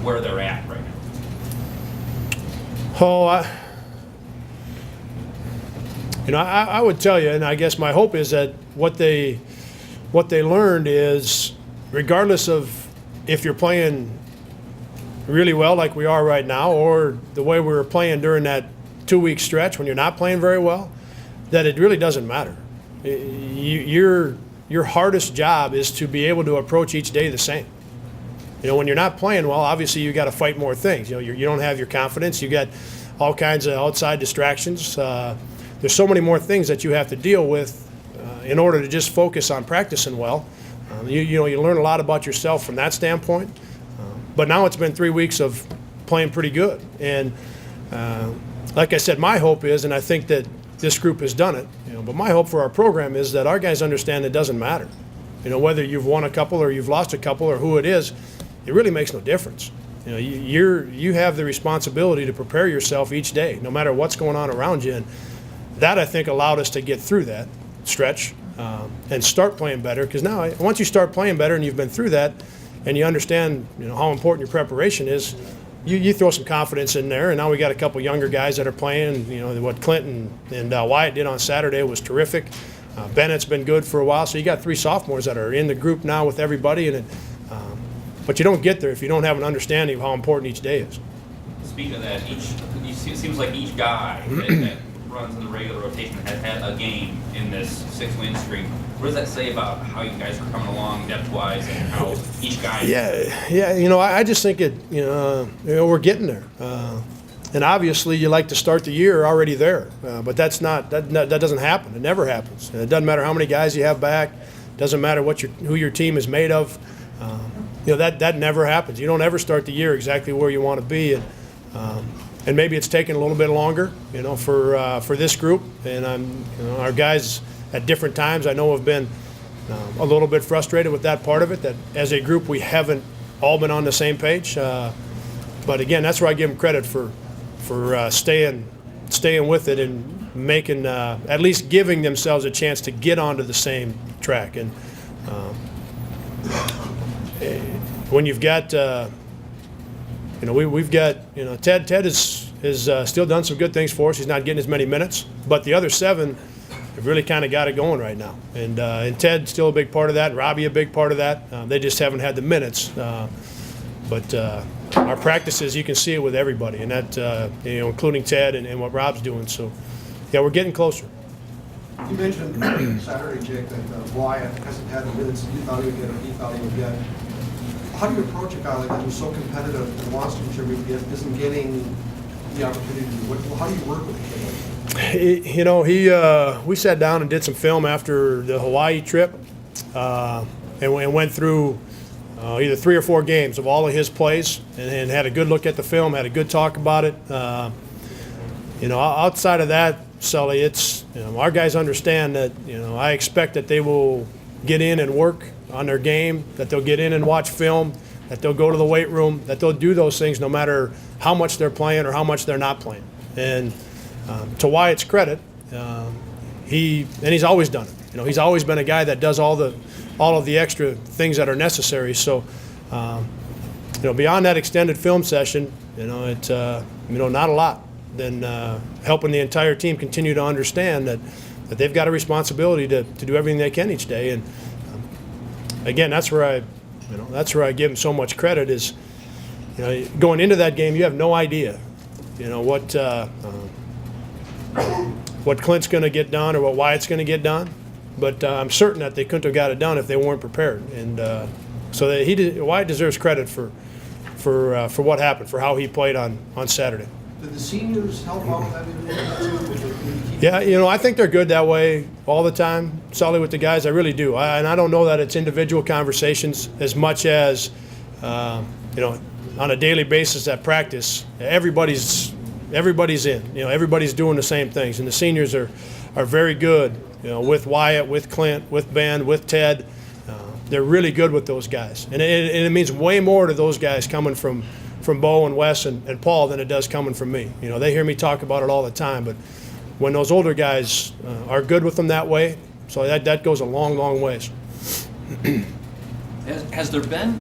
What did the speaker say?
where they're at right now? Oh, I would tell you, and I guess my hope is that what they learned is, regardless of if you're playing really well like we are right now, or the way we were playing during that 2-week stretch when you're not playing very well, that it really doesn't matter. Your hardest job is to be able to approach each day the same. When you're not playing well, obviously you got to fight more things. You don't have your confidence. You got all kinds of outside distractions. There's so many more things that you have to deal with in order to just focus on practicing well. You learn a lot about yourself from that standpoint. But now it's been 3 weeks of playing pretty good. And like I said, my hope is, and I think that this group has done it, but my hope for our program is that our guys understand it doesn't matter. Whether you've won a couple or you've lost a couple or who it is, it really makes no difference. You have the responsibility to prepare yourself each day, no matter what's going on around you. And that, I think, allowed us to get through that stretch and start playing better. Because now, once you start playing better and you've been through that and you understand how important your preparation is, you throw some confidence in there. And now we got a couple younger guys that are playing. What Clinton and Wyatt did on Saturday was terrific. Bennett's been good for a while. So you got 3 sophomores that are in the group now with everybody. But you don't get there if you don't have an understanding of how important each day is. Speaking of that, it seems like each guy that runs in the regular rotation has had a game in this 6-win streak. What does that say about how you guys are coming along depth-wise and how each guy? Yeah. I just think we're getting there. And obviously, you like to start the year already there, but that doesn't happen. It never happens. And it doesn't matter how many guys you have back. It doesn't matter who your team is made of. That never happens. You don't ever start the year exactly where you want to be, and maybe it's taken a little bit longer, for this group. And our guys at different times I know have been a little bit frustrated with that part of it. That as a group we haven't all been on the same page. But again, that's where I give them credit for staying with it and making at least giving themselves a chance to get onto the same track. And when you've got, we've got, Ted has still done some good things for us. He's not getting as many minutes, but the other 7 have really kind of got it going right now. And Ted's still a big part of that, and Robbie a big part of that. They just haven't had the minutes. But our practices, you can see it with everybody, and that, including Ted and what Rob's doing. So, yeah, we're getting closer. You mentioned Saturday, Jake, that Wyatt hasn't had the minutes you thought he would get or he thought he would get. How do you approach a guy like that who's so competitive and wants to contribute yet isn't getting the opportunity to do it? How do you work with a kid like that? We sat down and did some film after the Hawaii trip and went through either 3 or 4 games of all of his plays and had a good look at the film, had a good talk about it. Outside of that, Sully, it's our guys understand that I expect that they will get in and work on their game, that they'll get in and watch film, that they'll go to the weight room, that they'll do those things no matter how much they're playing or how much they're not playing. And to Wyatt's credit, he's always done it. He's always been a guy that does all of the extra things that are necessary. So, beyond that extended film session, not a lot. Then helping the entire team continue to understand that they've got a responsibility to do everything they can each day. And again, that's where I give them so much credit. Is going into that game, you have no idea, what Clint's going to get done or what Wyatt's going to get done. But I'm certain that they couldn't have got it done if they weren't prepared. And so Wyatt deserves credit for what happened, for how he played on Saturday. Did the seniors help out with that? Yeah, I think they're good that way all the time, Sully, with the guys. I really do. And I don't know that it's individual conversations as much as, on a daily basis at practice, everybody's in. Everybody's doing the same things. And the seniors are very good, with Wyatt, with Clint, with Ben, with Ted. They're really good with those guys. And it means way more to those guys coming from Bo and Wes and Paul than it does coming from me. They hear me talk about it all the time, but when those older guys are good with them that way, so that goes a long, long ways. Has there been